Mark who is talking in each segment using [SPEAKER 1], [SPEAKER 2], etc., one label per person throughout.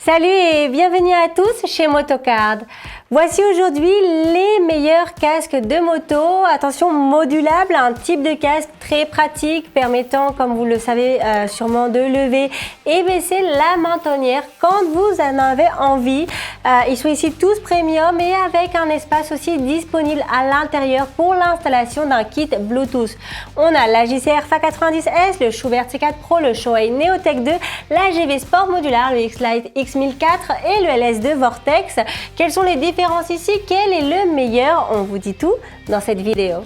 [SPEAKER 1] Salut et bienvenue à tous chez Motocard. Voici aujourd'hui les meilleurs casques de moto. Attention, modulable, un type de casque très pratique permettant, comme vous le savez sûrement, de lever et baisser la mentonnière quand vous en avez envie. Ils sont ici tous premium et avec un espace aussi disponible à l'intérieur pour l'installation d'un kit Bluetooth. On a la JCR FA90S, le Schuberth C4 Pro, le Shoei Neotech 2, la GV Sport Modular, le X-Lite X1004 et le LS2 Vortex. Quelles sont les différences ici? Quel est le meilleur? On vous dit tout dans cette vidéo.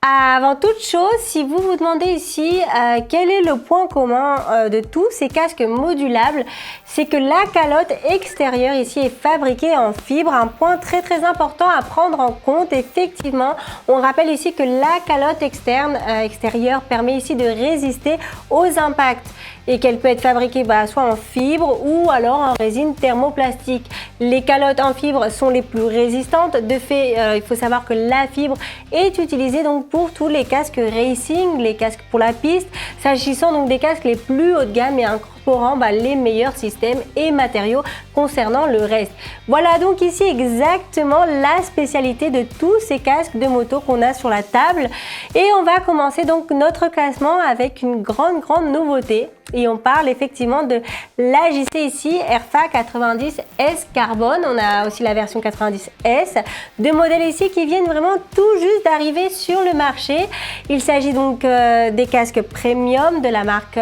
[SPEAKER 1] Avant toute chose, si vous vous demandez ici quel est le point commun de tous ces casques modulables, c'est que la calotte extérieure ici est fabriquée en fibre, un point très important à prendre en compte. Effectivement, on rappelle ici que la calotte extérieure permet ici de résister aux impacts et qu'elle peut être fabriquée soit en fibre ou alors en résine thermoplastique. Les calottes en fibre sont les plus résistantes. De fait, il faut savoir que la fibre est utilisée donc pour tous les casques racing, les casques pour la piste, s'agissant donc des casques les plus haut de gamme et incorporant les meilleurs systèmes et matériaux concernant le reste. Voilà donc ici exactement la spécialité de tous ces casques de moto qu'on a sur la table. Et on va commencer donc notre classement avec une grande nouveauté. Et on parle effectivement de l'AJC ici, FA90S Carbone. On a aussi la version 90S. Deux modèles ici qui viennent vraiment tout juste d'arriver sur le marché. Il s'agit donc des casques premium de la marque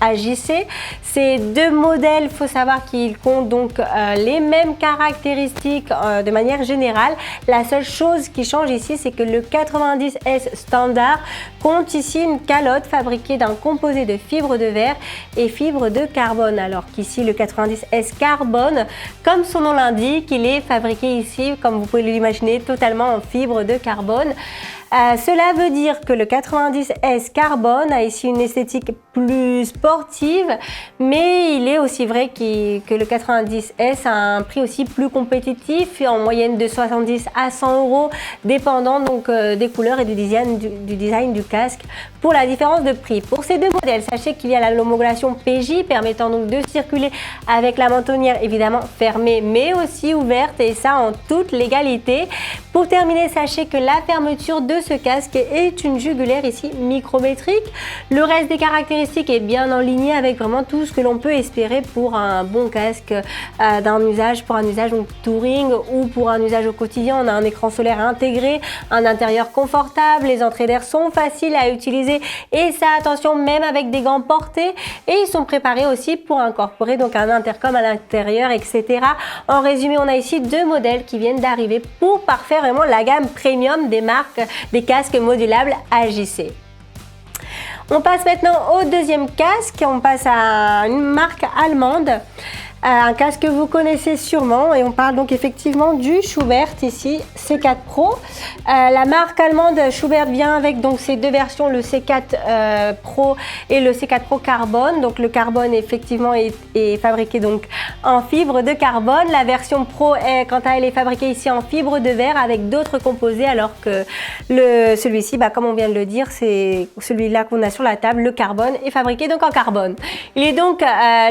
[SPEAKER 1] AJC. Ces deux modèles, il faut savoir qu'ils comptent donc les mêmes caractéristiques de manière générale. La seule chose qui change ici, c'est que le 90S standard compte ici une calotte fabriquée d'un composé de fibre de verre et fibre de carbone, alors qu'ici le 90S Carbone, comme son nom l'indique, il est fabriqué ici, comme vous pouvez l'imaginer, totalement en fibre de carbone. Cela veut dire que le 90S Carbone a ici une esthétique plus sportive, mais il est aussi vrai que le 90S a un prix aussi plus compétitif, en moyenne de 70 à 100 euros, dépendant donc des couleurs et du design du casque. Pour la différence de prix, pour ces deux modèles, sachez qu'il y a l'homologation PJ permettant donc de circuler avec la mentonnière évidemment fermée mais aussi ouverte, et ça en toute légalité. Pour terminer, sachez que la fermeture de ce casque est une jugulaire ici micrométrique. Le reste des caractéristiques est bien en ligne avec vraiment tout ce que l'on peut espérer pour un bon casque pour un usage donc touring ou pour un usage au quotidien. On a un écran solaire intégré, un intérieur confortable, les entrées d'air sont faciles à utiliser et ça, attention, même avec des gants portés, et ils sont préparés aussi pour incorporer donc un intercom à l'intérieur, etc. En résumé, on a ici deux modèles qui viennent d'arriver pour parfaire vraiment la gamme premium des marques des casques modulables AJC. On passe maintenant au deuxième casque, on passe à une marque allemande. Un casque que vous connaissez sûrement, et on parle donc effectivement du Schuberth ici C4 Pro. La marque allemande Schuberth vient avec donc ces deux versions, le C4 Pro et le C4 Pro Carbone. Donc le carbone effectivement est fabriqué donc en fibre de carbone. La version Pro quant à elle est fabriquée ici en fibre de verre avec d'autres composés, alors que celui-ci, comme on vient de le dire, c'est celui-là qu'on a sur la table, le carbone est fabriqué donc en carbone. Il est donc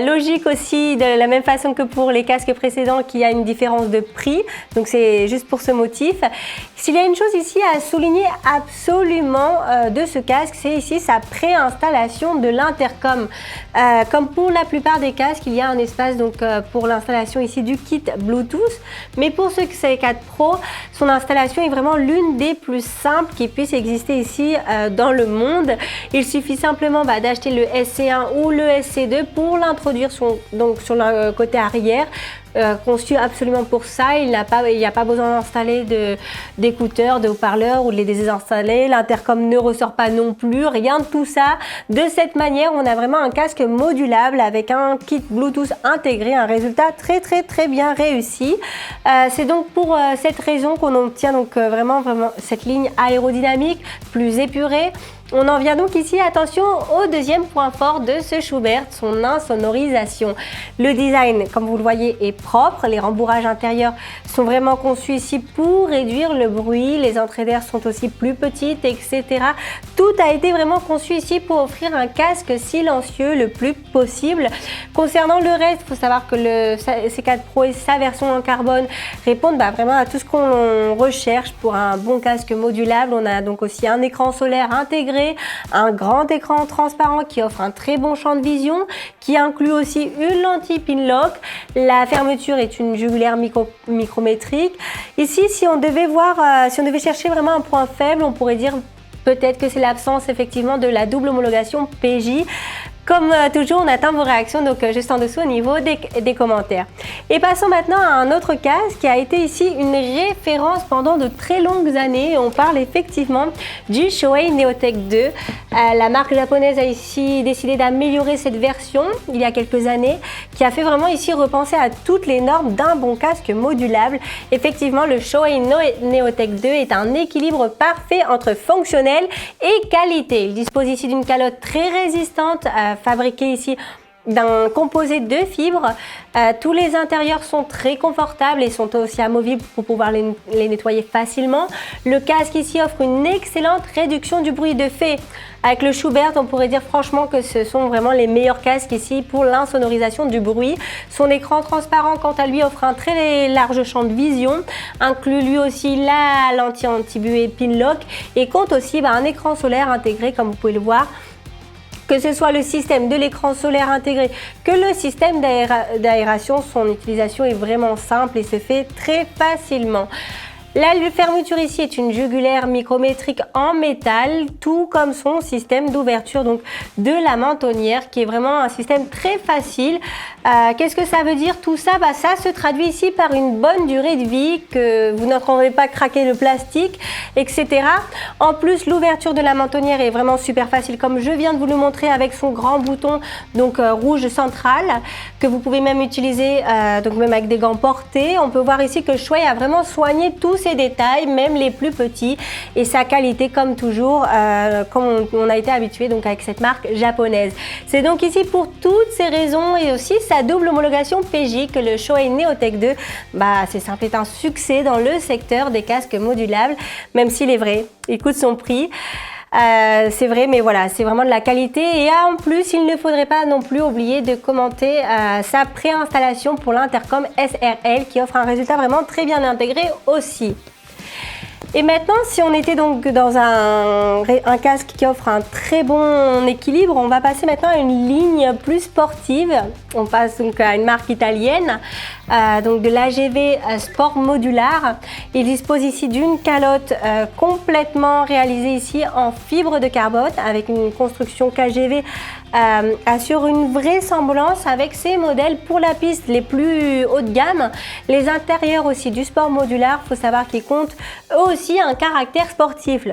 [SPEAKER 1] logique aussi, de la même façon que pour les casques précédents, qu'il y a une différence de prix, donc c'est juste pour ce motif. S'il y a une chose ici à souligner absolument de ce casque, c'est ici sa préinstallation de l'intercom. Comme pour la plupart des casques, il y a un espace donc pour l'installation ici du kit Bluetooth, mais pour ce C4 Pro, son installation est vraiment l'une des plus simples qui puisse exister ici dans le monde. Il suffit simplement d'acheter le SC1 ou le SC2 pour l'introduire sur le côté arrière. Conçu absolument pour ça, il n'y a pas besoin d'installer d'écouteurs, de haut-parleurs ou de les désinstaller. L'intercom ne ressort pas non plus, rien de tout ça. De cette manière, on a vraiment un casque modulable avec un kit Bluetooth intégré, un résultat très bien réussi. C'est donc pour cette raison qu'on obtient donc vraiment cette ligne aérodynamique plus épurée, On en vient donc ici, attention, au deuxième point fort de ce Schuberth, son insonorisation. Le design, comme vous le voyez, est propre. Les rembourrages intérieurs sont vraiment conçus ici pour réduire le bruit. Les entrées d'air sont aussi plus petites, etc. Tout a été vraiment conçu ici pour offrir un casque silencieux le plus possible. Concernant le reste, il faut savoir que le C4 Pro et sa version en carbone répondent vraiment à tout ce qu'on recherche pour un bon casque modulable. On a donc aussi un écran solaire intégré, un grand écran transparent qui offre un très bon champ de vision, qui inclut aussi une lentille Pinlock. La fermeture est une jugulaire micrométrique. Ici, si on devait chercher vraiment un point faible, on pourrait dire peut-être que c'est l'absence effectivement de la double homologation PJ. Comme toujours, on attend vos réactions donc juste en dessous au niveau des commentaires. Et passons maintenant à un autre casque qui a été ici une référence pendant de très longues années. On parle effectivement du Shoei Neotech 2. La marque japonaise a ici décidé d'améliorer cette version il y a quelques années, qui a fait vraiment ici repenser à toutes les normes d'un bon casque modulable. Effectivement, le Shoei Neotech 2 est un équilibre parfait entre fonctionnel et qualité. Il dispose ici d'une calotte très résistante, fabriquée ici d'un composé de fibres. Tous les intérieurs sont très confortables et sont aussi amovibles pour pouvoir les nettoyer facilement. Le casque ici offre une excellente réduction du bruit. De fait, avec le Schuberth, on pourrait dire franchement que ce sont vraiment les meilleurs casques ici pour l'insonorisation du bruit. Son écran transparent, quant à lui, offre un très large champ de vision, inclut lui aussi la lentille anti-buée Pinlock et compte aussi un écran solaire intégré, comme vous pouvez le voir. Que ce soit le système de l'écran solaire intégré que le système d'aération, son utilisation est vraiment simple et se fait très facilement. La fermeture ici est une jugulaire micrométrique en métal, tout comme son système d'ouverture donc de la mentonnière, qui est vraiment un système très facile. Qu'est-ce que ça veut dire tout ça? Ça se traduit ici par une bonne durée de vie, que vous n'entendrez pas craquer le plastique, etc. En plus, l'ouverture de la mentonnière est vraiment super facile, comme je viens de vous le montrer avec son grand bouton donc rouge central, que vous pouvez même utiliser donc même avec des gants portés. On peut voir ici que Shuei a vraiment soigné tous ces détails, même les plus petits, et sa qualité comme toujours, comme on a été habitué donc avec cette marque japonaise. C'est donc ici pour toutes ces raisons et aussi sa double homologation PJ que le Shoei Neotech 2, c'est simple, est un succès dans le secteur des casques modulables, même s'il est vrai, il coûte son prix. C'est vrai, mais voilà, c'est vraiment de la qualité. Et en plus, il ne faudrait pas non plus oublier de commenter sa préinstallation pour l'intercom SRL qui offre un résultat vraiment très bien intégré aussi. Et maintenant, si on était donc dans un casque qui offre un très bon équilibre, on va passer maintenant à une ligne plus sportive. On passe donc à une marque italienne, donc de l'AGV Sport Modular. Il dispose ici d'une calotte complètement réalisée ici en fibre de carbone avec une construction KGV assure une vraie semblance avec ces modèles pour la piste les plus haut de gamme. Les intérieurs aussi du Sport Modular, il faut savoir qu'ils comptent eux aussi un caractère sportif.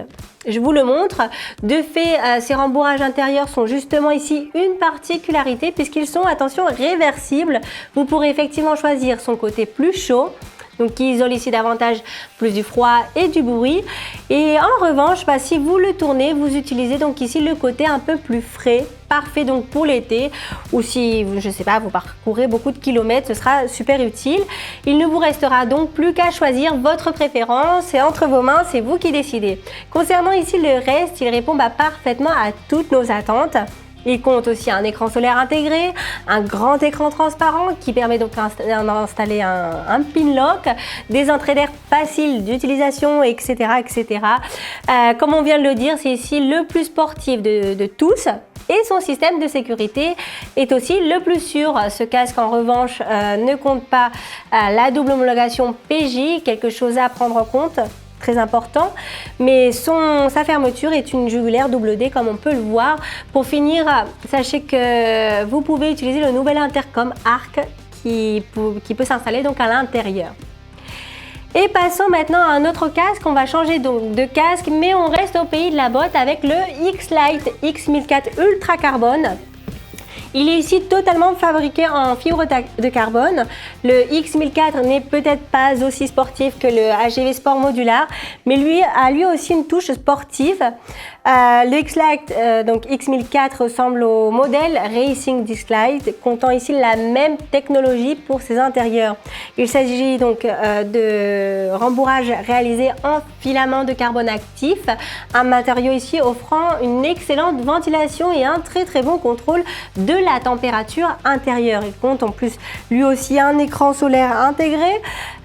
[SPEAKER 1] Je vous le montre. De fait, ces rembourrages intérieurs sont justement ici une particularité puisqu'ils sont, attention, réversibles. Vous pourrez effectivement choisir son côté plus chaud, donc qui isole ici davantage plus du froid et du bruit. Et en revanche, si vous le tournez, vous utilisez donc ici le côté un peu plus frais, parfait donc pour l'été, ou si, je ne sais pas, vous parcourez beaucoup de kilomètres, ce sera super utile. Il ne vous restera donc plus qu'à choisir votre préférence, c'est entre vos mains, c'est vous qui décidez. Concernant ici le reste, il répond parfaitement à toutes nos attentes. Il compte aussi un écran solaire intégré, un grand écran transparent qui permet donc d'installer un Pinlock, des entrées d'air faciles d'utilisation, etc. etc. Comme on vient de le dire, c'est ici le plus sportif de tous. Et son système de sécurité est aussi le plus sûr. Ce casque en revanche ne compte pas la double homologation PJ, quelque chose à prendre en compte, très important, mais sa fermeture est une jugulaire double D comme on peut le voir. Pour finir, sachez que vous pouvez utiliser le nouvel intercom ARC qui peut s'installer donc à l'intérieur. Et passons maintenant à un autre casque. On va changer donc de casque, mais on reste au pays de la botte avec le X-Lite X1004 Ultra Carbone. Il est ici totalement fabriqué en fibre de carbone. Le X1004 n'est peut-être pas aussi sportif que le AGV Sport Modular, mais lui a lui aussi une touche sportive. Le X-Lite, donc X1004, ressemble au modèle Racing Disc-Lite, comptant ici la même technologie pour ses intérieurs. Il s'agit donc de rembourrage réalisé en filament de carbone actif, un matériau ici offrant une excellente ventilation et un très bon contrôle de la température intérieure. Il compte en plus lui aussi un écran solaire intégré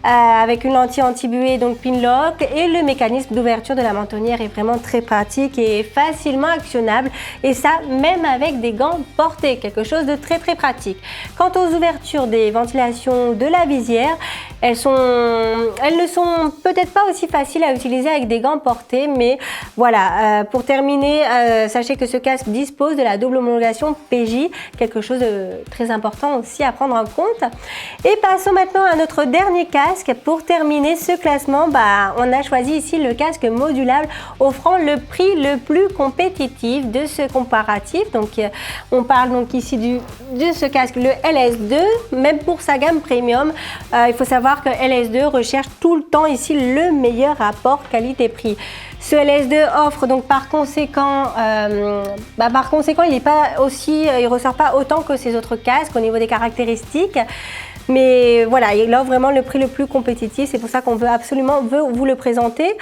[SPEAKER 1] avec une lentille anti-buée, donc pin-lock, et le mécanisme d'ouverture de la mentonnière est vraiment très pratique et facilement actionnable, et ça même avec des gants portés, quelque chose de très pratique. Quant aux ouvertures des ventilations de la visière, elles ne sont peut-être pas aussi faciles à utiliser avec des gants portés, mais voilà, pour terminer, sachez que ce casque dispose de la double homologation PJ, quelque chose de très important aussi à prendre en compte. Et passons maintenant à notre dernier casque. Pour terminer ce classement, on a choisi ici le casque modulable offrant le prix le plus compétitif de ce comparatif. Donc on parle donc ici de ce casque, le LS2, même pour sa gamme premium. Il faut savoir que LS2 recherche tout le temps ici le meilleur rapport qualité-prix. Ce LS2 offre donc par conséquent, il ressort pas autant que ses autres casques au niveau des caractéristiques. Mais voilà, il offre vraiment le prix le plus compétitif, c'est pour ça qu'on veut absolument vous le présenter.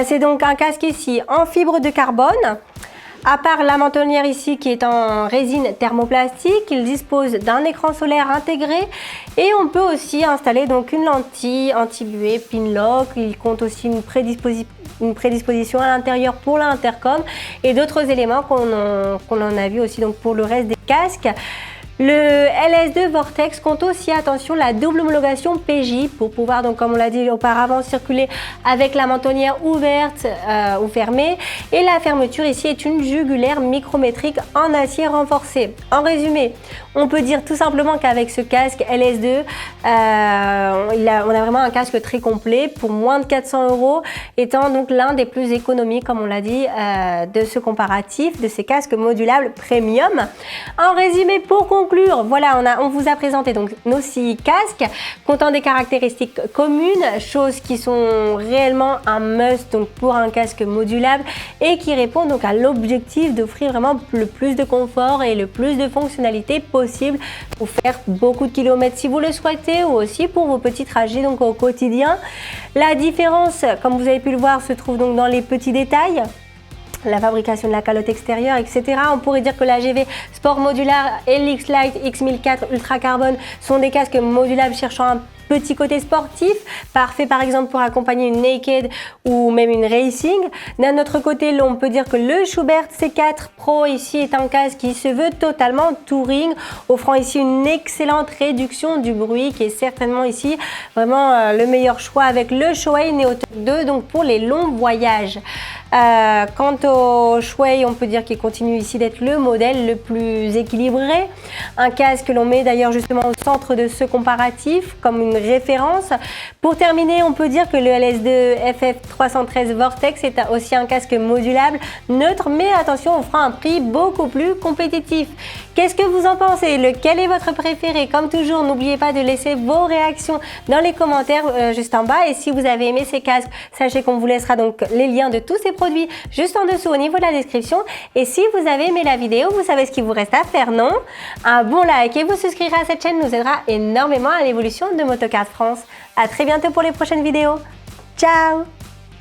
[SPEAKER 1] C'est donc un casque ici en fibre de carbone. À part la mentonnière ici qui est en résine thermoplastique, il dispose d'un écran solaire intégré et on peut aussi installer donc une lentille anti-buée pin-lock. Il compte aussi une prédisposition à l'intérieur pour l'intercom et d'autres éléments qu'on en a vu aussi donc pour le reste des casques. Le LS2 Vortex compte aussi, attention, la double homologation PJ pour pouvoir, donc comme on l'a dit auparavant, circuler avec la mentonnière ouverte ou fermée. Et la fermeture ici est une jugulaire micrométrique en acier renforcé. En résumé, on peut dire tout simplement qu'avec ce casque LS2, on a vraiment un casque très complet pour moins de 400 €, étant donc l'un des plus économiques, comme on l'a dit, de ce comparatif, de ces casques modulables premium. En résumé, pour conclure, voilà, on vous a présenté donc nos 6 casques comptant des caractéristiques communes, choses qui sont réellement un must donc pour un casque modulable et qui répond donc à l'objectif d'offrir vraiment le plus de confort et le plus de fonctionnalité possible pour faire beaucoup de kilomètres si vous le souhaitez, ou aussi pour vos petits trajets donc au quotidien. La différence, comme vous avez pu le voir, se trouve donc dans les petits détails. La fabrication de la calotte extérieure, etc. On pourrait dire que l'AGV Sport Modular et l'X-Lite X1004 Ultra Carbone sont des casques modulables cherchant un petit côté sportif, parfait par exemple pour accompagner une naked ou même une racing. D'un autre côté, on peut dire que le Schuberth C4 Pro ici est un casque qui se veut totalement touring, offrant ici une excellente réduction du bruit, qui est certainement ici vraiment le meilleur choix avec le Shuei Neotalk 2 donc pour les longs voyages. Quant au Shuei, on peut dire qu'il continue ici d'être le modèle le plus équilibré, un casque que l'on met d'ailleurs justement au centre de ce comparatif comme une référence. Pour terminer, on peut dire que le LS2 FF313 Vortex est aussi un casque modulable neutre, mais attention, offrant un prix beaucoup plus compétitif. Qu'est-ce que vous en pensez? Lequel est votre préféré? Comme toujours, n'oubliez pas de laisser vos réactions dans les commentaires juste en bas, et si vous avez aimé ces casques, sachez qu'on vous laissera donc les liens de tous ces produits juste en dessous au niveau de la description. Et si vous avez aimé la vidéo, vous savez ce qu'il vous reste à faire, non? Un bon like et vous souscrire à cette chaîne nous aidera énormément à l'évolution de Motocars France. À très bientôt pour les prochaines vidéos. Ciao!